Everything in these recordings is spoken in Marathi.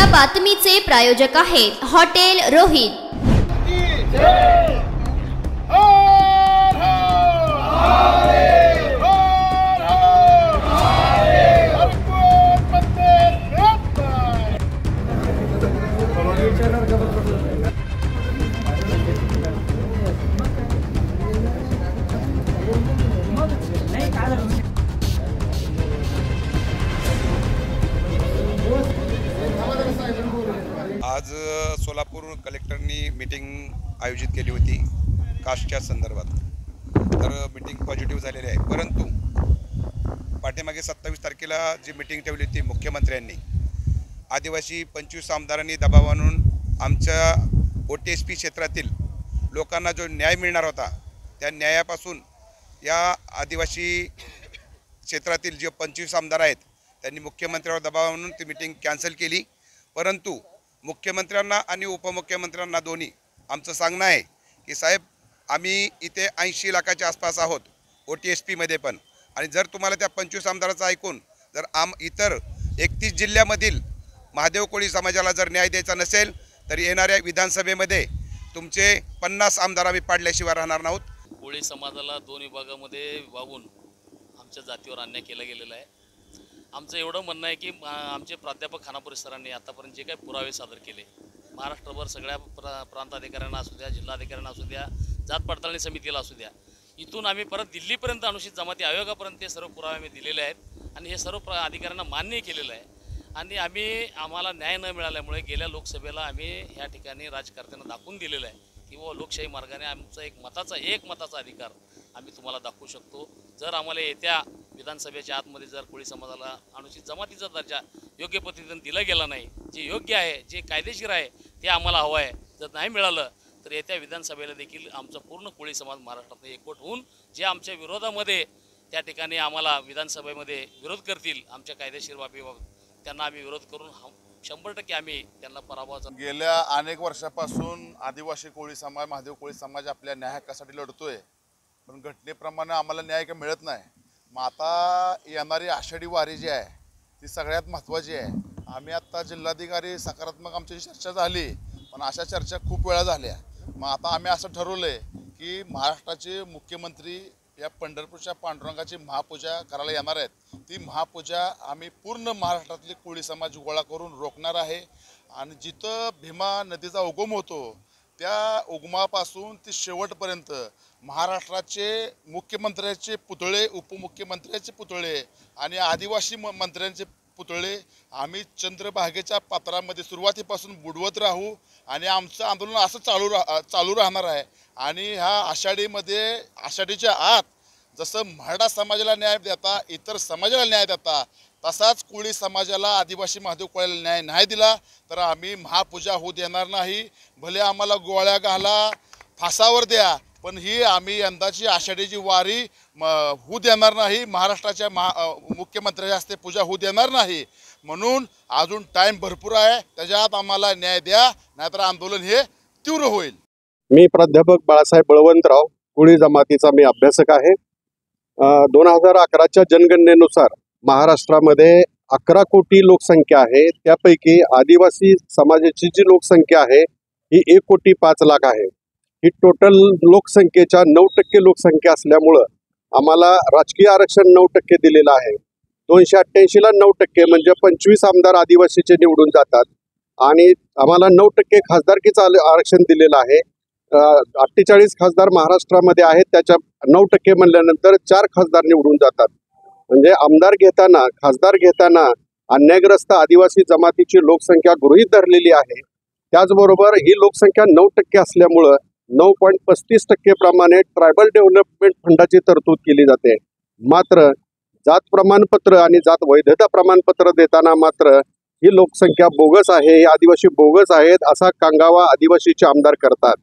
या बातमीचे प्रायोजक आहेत हॉटेल रोहित। आज सोलापूर कलेक्टरनी मीटिंग आयोजित केली होती कास्टच्या संदर्भात। तर मीटिंग पॉझिटिव्ह झालेली आहे, परंतु पाठीमागे 27 तारखेला जी मीटिंग ठेवली होती मुख्यमंत्र्यांनी, आदिवासी 25 आमदारांनी दबाव आणून आमच्या OTSP क्षेत्रातील लोकांना जो न्याय मिळणार होता त्या न्यायापासून या आदिवासी क्षेत्रातील जे 25 आमदार आहेत त्यांनी मुख्यमंत्र्यांवर दबाव आणून ती मीटिंग कॅन्सल केली। परंतु मुख्यमंत्र्यांना आणि उपमुख्यमंत्र्यांना दोन्ही आमचं सांगणं आहे की साहेब, आम्ही इथे 80 लाखाच्या आसपास आहोत OTSP मध्ये पण, आणि जर तुम्हाला त्या 25 आमदाराचं ऐकून जर इतर 31 जिल्ह्यामधील महादेव कोळी समाजाला जर न्याय द्यायचा नसेल तर येणाऱ्या विधानसभेमध्ये तुमचे 50 आमदार आम्ही पाडल्याशिवाय राहणार नाहीत। कोळी समाजाला 2 विभागामध्ये विभागून आमच्या जातीवर अन्याय केला गेलेला आहे। आमचं एवढं म्हणणं आहे की आमचे प्राध्यापक खानापुरे सरांनी आतापर्यंत जे काही पुरावे सादर केले, महाराष्ट्रभर सगळ्या प्रांताधिकाऱ्यांना असू द्या, जिल्हाधिकाऱ्यांना असू द्या, जात पडताळणी समितीला असू द्या, इथून आम्ही परत दिल्लीपर्यंत अनुसूचित जमाती आयोगापर्यंत ते सर्व पुरावे आम्ही दिलेले आहेत आणि हे सर्व अधिकाऱ्यांना मान्य केलेलं आहे। आणि आम्हाला न्याय न मिळाल्यामुळे गेल्या लोकसभेला आम्ही ह्या ठिकाणी राजकारत्यांना दाखवून दिलेलं आहे की व लोकशाही मार्गाने आमचा एक मताचा अधिकार आम्ही तुम्हाला दाखवू शकतो। जर आम्हाला येत्या विधानसभेच्या आतमध्ये जर कोळी समाजाला अनुसूचित जमातीचा दर्जा योग्य पद्धतीने दिला गेला नाही, जे योग्य आहे, जे कायदेशीर आहे ते आम्हाला हवं आहे, जर नाही मिळालं तर येत्या विधानसभेला देखील आमचा पूर्ण कोळी समाज महाराष्ट्रात एकवट होऊन जे आमच्या विरोधामध्ये त्या ठिकाणी आम्हाला विधानसभेमध्ये विरोध करतील आमच्या कायदेशीर बाबीबाबत, त्यांना आम्ही विरोध करून 100% आम्ही त्यांना पराभवाचा। गेल्या अनेक वर्षापासून आदिवासी कोळी समाज, महादेव कोळी समाज आपल्या न्याय हक्कासाठी लढतोय, पण घटनेप्रमाणे आम्हाला न्याय काही मिळत नाही। मग आता येणारी आषाढी वारी जी आहे ती सगळ्यात महत्त्वाची आहे। आम्ही आत्ता जिल्हाधिकारी सकारात्मक आमची चर्चा झाली, पण अशा चर्चा खूप वेळा झाल्या। मग आता आम्ही असं ठरवलं आहे की महाराष्ट्राचे मुख्यमंत्री या पंढरपूरच्या पांडुरंगाची महापूजा करायला येणार आहेत। ती महापूजा आम्ही पूर्ण महाराष्ट्रातले कोळी समाज गोळा करून रोखणार आहे आणि जिथं भीमा नदीचा उगम होतो त्या उगमापासून ते शेवटपर्यंत महाराष्ट्राचे मुख्यमंत्र्याचे पुतळे, उपमुख्यमंत्र्याचे पुतळे आणि आदिवासी मंत्र्यांचे पुतळे आम्ही चंद्रभागेच्या पात्रामध्ये सुरुवातीपासून बुडवत राहू आणि आमचं आंदोलन असं चालू राहणार आहे। आणि ह्या आषाढीच्या आत जसं मराठा समाजाला न्याय देता, इतर समाजाला न्याय देता, तसाच कोळी समाजाला, आदिवासी महादेव कोळीला न्याय नाही दिला तर आम्ही महापूजा होऊ देणार नाही। भले आम्हाला गोळ्या घाला, फासावर द्या, पण ही आम्ही यंदाची आषाढीची वारी होऊ देणार नाही, महाराष्ट्राच्या मुख्यमंत्र्याच्या हस्ते पूजा होऊ देणार नाही। म्हणून अजून टाईम भरपूर आहे, त्याच्यात आम्हाला न्याय द्या, नाहीतर आंदोलन हे तीव्र होईल। मी प्राध्यापक बाळासाहेब बळवंतराव, कोळी जमातीचा मी अभ्यासक आहे। 2011च्या जनगणनेनुसार महाराष्ट्रामध्ये 11 कोटी लोकसंख्या आहे, त्यापैकी आदिवासी समाजाची जी लोकसंख्या आहे ही 1,05,00,000 आहे। ही टोटल लोकसंख्येच्या 9% लोकसंख्या असल्यामुळं आम्हाला राजकीय आरक्षण 9% दिलेलं आहे। 288ला 9% म्हणजे 25 आमदार आदिवासीचे निवडून जातात आणि आम्हाला 9% खासदारकीचं आरक्षण दिलेलं आहे। 48 खासदार महाराष्ट्रामध्ये आहेत, त्याच्या 9% म्हणल्यानंतर 4 खासदार निवडून जातात। म्हणजे आमदार घेताना, खासदार घेताना अन्यायग्रस्त आदिवासी जमातीची लोकसंख्या गृहीत धरलेली आहे। त्याचबरोबर ही लोकसंख्या 9% असल्यामुळं 9.35% प्रमाणे ट्रायबल डेव्हलपमेंट फंडाची तरतूद केली जाते। मात्र जात प्रमाणपत्र आणि जात वैधता प्रमाणपत्र देताना मात्र ही लोकसंख्या बोगस आहे, हे आदिवासी बोगस आहेत असा कांगावा आदिवासीचे आमदार करतात।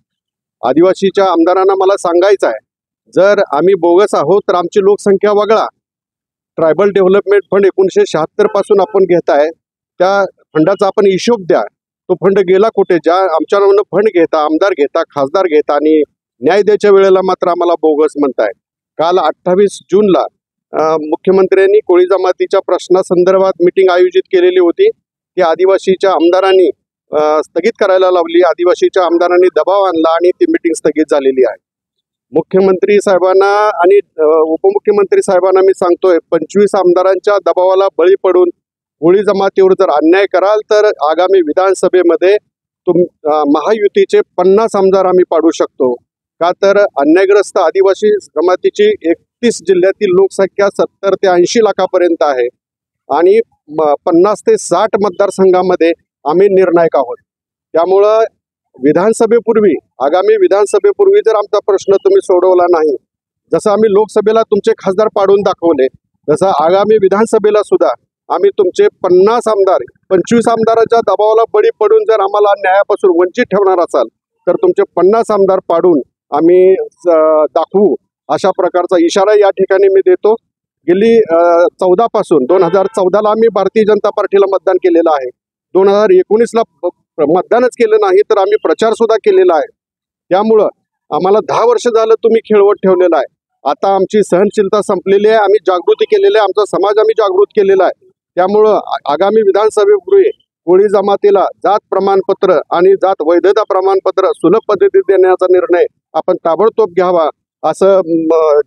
आदिवासीच्या आमदारांना मला सांगायचं आहे, जर आम्ही बोगस आहोत तर आमची लोकसंख्या वगळा। ट्रायबल डेव्हलपमेंट फंड 1976 पासून आपण घेताय, त्या फंडाचा आपण हिशोब द्या, तो फंड गेला कुठे? ज्या आमच्या नावानं फंड घेता, आमदार घेता, खासदार घेता आणि न्याय द्यायच्या वेळेला मात्र आम्हाला बोगस म्हणताय। काल 28 जूनला मुख्यमंत्र्यांनी कोळी जमातीच्या प्रश्नासंदर्भात मीटिंग आयोजित केलेली होती। ती आदिवासीच्या आमदारांनी स्थगित करायला लावली. आदिवासीच्या आमदारांनी दबाव आणला आणि ती मीटिंग स्थगित झालेली आहे. मुख्यमंत्री साहेबांना आणि उपमुख्यमंत्री साहेबांना मी सांगतोय, 25 आमदारांच्या दबावाला बळी पडून कोळी जमातीवर जर अन्याय कराल तर आगामी विधानसभेमध्ये महायुतीचे 50 आमदार आम्ही पाडू शकतो. का तर अन्यायग्रस्त आदिवासी जमातीची 31 जिल्ह्यातील लोकसंख्या 70 ते 80 लाखापर्यंत आहे आणि 50 ते 60 मतदारसंघामध्ये आम्ही निर्णायक आहोत. त्यामुळं विधानसभेपूर्वी, आगामी विधानसभेपूर्वी जर आमचा प्रश्न तुम्ही सोडवला नाही, जसं आम्ही लोकसभेला तुमचे खासदार पाडून दाखवले, तसं आगामी विधानसभेला सुद्धा आम्ही तुमचे 50 आमदार, 25 आमदारांच्या दबावाला बळी पडून जर आम्हाला न्यायापासून वंचित ठेवणार असाल तर तुमचे 50 आमदार पाडून आम्ही दाखवू, अशा प्रकारचा इशारा या ठिकाणी मी देतो. गेली 14 पासून 2014ला आम्ही भारतीय जनता पार्टीला मतदान केलेलं आहे. 2019ला मतदानच केलं नाही तर आम्ही प्रचार सुद्धा केलेला आहे. त्यामुळं आम्हाला 10 वर्ष झालं तुम्ही खेळवत ठेवलेला आहे. आता आमची सहनशीलता संपलेली आहे. आम्ही जागृती केलेली आहे. आमचा समाज आम्ही जागृत केलेला आहे. त्यामुळं आगामी विधानसभेपूर्वी कोळी जमातीला जात प्रमाणपत्र आणि जात वैधता प्रमाणपत्र सुलभ पद्धतीत देण्याचा निर्णय आपण ताबडतोब घ्यावा, असं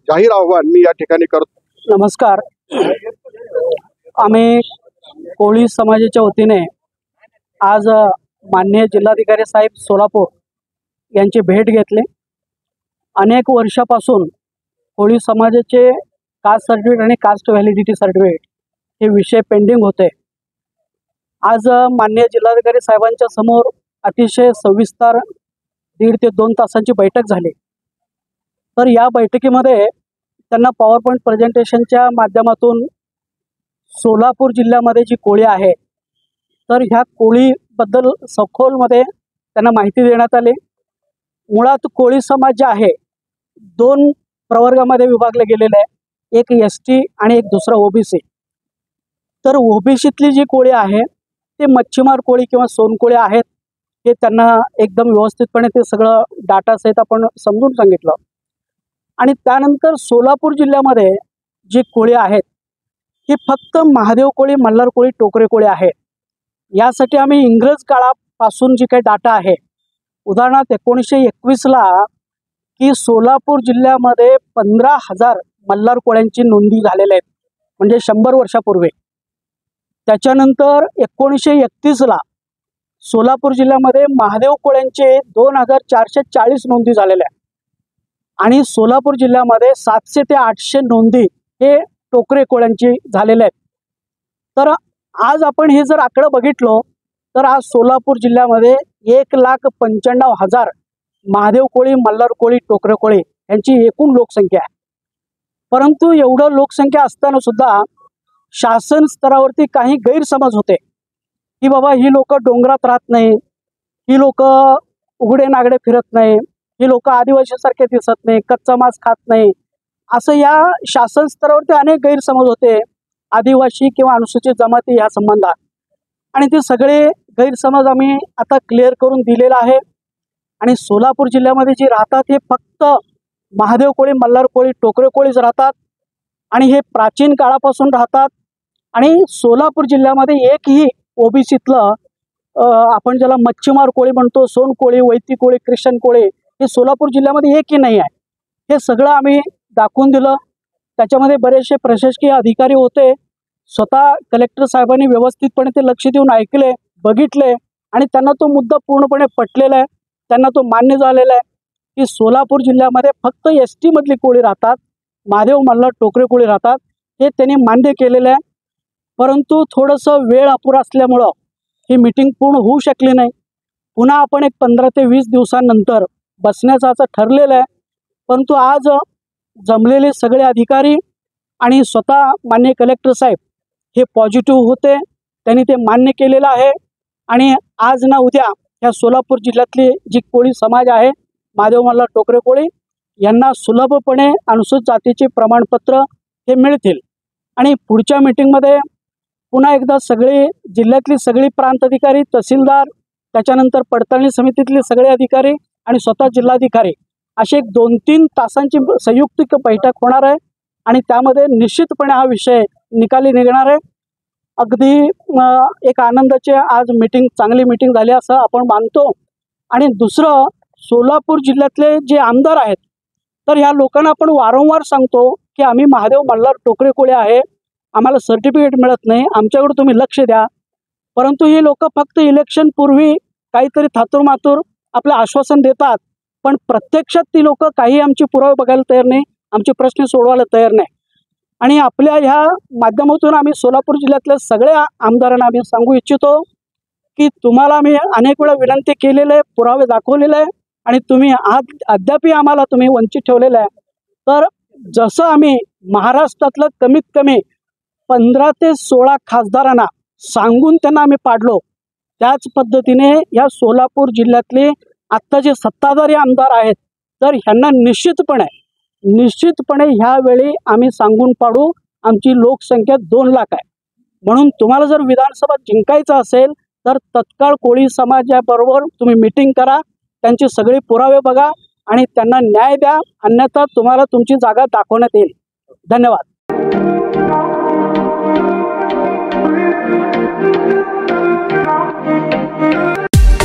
जाहीर आव्हान मी या ठिकाणी करतो. नमस्कार. आम्ही कोळी समाजाच्या वतीने आज माननीय जिल्हाधिकारी साहेब सोलापूर यांची भेट घेतली. अनेक वर्षापासून कोळी समाजाचे कास्ट सर्टिफिकेट आणि कास्ट व्हॅलिडिटी सर्टिफिकेट हे विषय पेंडिंग होते. आज माननीय जिल्हाधिकारी साहेबांच्या समोर अतिशय सविस्तर 1.5 ते 2 तासांची बैठक झाली. तर या बैठकीमध्ये त्यांना पॉवर पॉईंट प्रेझेंटेशनच्या माध्यमातून सोलापूर जिल्ह्यामध्ये जी कोळी आहे तर ह्या कोळीबद्दल सखोलमध्ये त्यांना माहिती देण्यात आली. मुळात कोळी समाज जे आहे 2 प्रवर्गामध्ये विभागले गेलेले आहे, एक ST आणि एक दुसरा OBC. तर OBCतली जी कोळी आहे ते मच्छीमार कोळी किंवा सोनकोळी आहेत, हे त्यांना एकदम व्यवस्थितपणे ते सगळं डाटा सहित आपण समजून सांगितलं. आणि त्यानंतर सोलापूर जिल्ह्यामध्ये जी कोळी आहेत ही फक्त महादेव कोळी, मल्हार कोळी, टोकरे कोळी आहेत. यासाठी आम्ही इंग्रज काळापासून जी काही डाटा आहे, उदाहरणार्थ 1921ला की सोलापूर जिल्ह्यामध्ये 15,000 मल्हार कोळ्यांची नोंदी झालेल्या आहेत, म्हणजे 100 वर्षापूर्वी. त्याच्यानंतर 1931ला सोलापूर जिल्ह्यामध्ये महादेव कोळ्यांचे 2,440 नोंदी झालेल्या आहेत आणि सोलापूर जिल्ह्यामध्ये 700 ते 800 नोंदी हे टोकरे कोळ्यांची झालेल्या आहेत. तर आज आपण हे जर आकडं बघितलो तर आज सोलापूर जिल्ह्यामध्ये 1,95,000 महादेव कोळी, मल्हार कोळी, टोकरे कोळी यांची एकूण लोकसंख्या आहे. परंतु एवढं लोकसंख्या असताना सुद्धा शासन स्तरावरती काही गैरसमज होते की बाबा ही लोक डोंगरात राहत नाही, ही लोक उघडे नागडे फिरत नाही, ही लोक आदिवासीसारखे दिसत नाही, कच्चा मांस खात नाही, असं या शासन स्तरावरती अनेक गैरसमज होते आदिवासी किंवा अनुसूचित जमाती या संबंधात. आणि ते सगळे गैरसमज आम्ही आता क्लिअर करून दिलेला आहे. आणि सोलापूर जिल्ह्यामध्ये जे राहतात हे फक्त महादेव कोळी, मल्हार कोळी, टोकरे कोळीच राहतात आणि हे प्राचीन काळापासून राहतात. आणि सोलापूर जिल्ह्यामध्ये एकही OBCतलं आपण ज्याला मच्छीमार कोळी म्हणतो, सोन कोळी, वैती कोळी, ख्रिश्चन कोळी, हे सोलापूर जिल्ह्यामध्ये एकही नाही आहे. हे सगळं आम्ही दाखवून दिलं. त्याच्यामध्ये बरेचसे प्रशासकीय अधिकारी होते, स्वतः कलेक्टर साहेबांनी व्यवस्थितपणे ते लक्ष देऊन ऐकले, बघितले आणि त्यांना तो मुद्दा पूर्णपणे पटलेला आहे. त्यांना तो मान्य झालेला आहे की सोलापूर जिल्ह्यामध्ये फक्त ST मधली कोळी राहतात, महादेव, मल्हार, टोकरे कोळी राहतात, हे त्यांनी मान्य केलेलं आहे. परंतु थोडंसं वेळ अपुरा असल्यामुळं ही मीटिंग पूर्ण होऊ शकली नाही. पुन्हा आपण एक 15 ते 20 दिवसांनंतर बसण्याचं असं ठरलेलं आहे. परंतु आज जमलेले सगळे अधिकारी आणि स्वतः मान्य कलेक्टर साहेब हे पॉझिटिव्ह होते, त्यांनी ते मान्य केलेलं आहे. आणि आज ना उद्या ह्या सोलापूर जिल्ह्यातली जी कोळी समाज आहे, महादेव, मल्हार, टोकरे कोळी, यांना सुलभपणे अनुसूचित जातीचे प्रमाणपत्र हे मिळतील. आणि पुढच्या मीटिंगमध्ये पुन्हा एकदा सगळे जिल्ह्यातली सगळी प्रांत अधिकारी, तहसीलदार, त्याच्यानंतर पडताळणी समितीतले सगळे अधिकारी आणि स्वतः जिल्हाधिकारी असे एक 2-3 तासांची संयुक्त बैठक होणार आहे. आणि त्यामध्ये निश्चितपणे हा विषय निकाली निघणार आहे. अगदी एक आनंदाची आज मीटिंग, चांगली मीटिंग झाली असं आपण मानतो. आणि दुसरं, सोलापूर जिल्ह्यातले जे आमदार आहेत, तर ह्या लोकांना आपण वारंवार सांगतो की आम्ही महादेव मल्हार टोकरे कोळे आहे, आम्हाला सर्टिफिकेट मिळत नाही, आमच्याकडे तुम्ही लक्ष द्या. परंतु हे लोक फक्त इलेक्शन पूर्वी काहीतरी थातूरमातूर आपलं आश्वासन देतात, पण प्रत्यक्षात ती लोक काही आमचे पुरावे बघायला तयार नाही, आमचे प्रश्न सोडवायला तयार नाही. आणि आपल्या ह्या माध्यमातून आम्ही सोलापूर जिल्ह्यातल्या सगळ्या आमदारांना आम्ही सांगू इच्छितो की तुम्हाला आम्ही अनेक वेळा विनंती केलेलं आहे, पुरावे दाखवलेले आहे, आणि तुम्ही आज अद्याप आम्हाला तुम्ही वंचित ठेवलेलं आहे. तर जसं आम्ही महाराष्ट्रातलं कमीत कमी 15 ते 16 खासदारांना सांगून त्यांना आम्ही पाडलो, त्याच पद्धतीने या सोलापूर जिल्ह्यातले आत्ता जे सत्ताधारी आमदार आहेत, तर ह्यांना निश्चितपणे ह्यावेळी आम्ही सांगून पाडू. आमची लोकसंख्या 2 लाख आहे. म्हणून तुम्हाला जर विधानसभा जिंकायचं असेल तर तत्काळ कोळी समाजाबरोबर तुम्ही मीटिंग करा, त्यांचे सगळे पुरावे बघा आणि त्यांना न्याय द्या, अन्यथा तुम्हाला तुमची जागा दाखवण्यात येईल. धन्यवाद.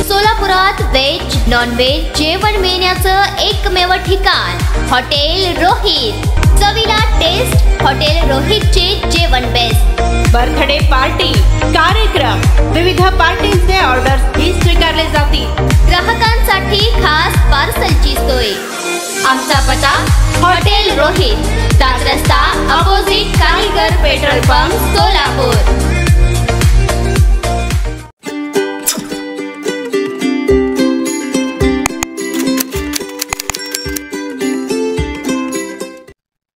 सोलापुरात व्हेज नॉन व्हेज जेवण मिळण्याचं एकमेव ठिकाण हॉटेल रोहित. चवीला टेस्ट, हॉटेल रोहितचे जेवण बेस्ट. बर्थडे पार्टी, कार्यक्रम, विविध पार्टींचे ऑर्डर्स ही स्वीकारले जातील. ग्राहकांसाठी खास पार्सलची सोय. आमचा पत्ता हॉटेल रोहित, 7 रस्ता opposite Kaligar petrol pump, Solapur.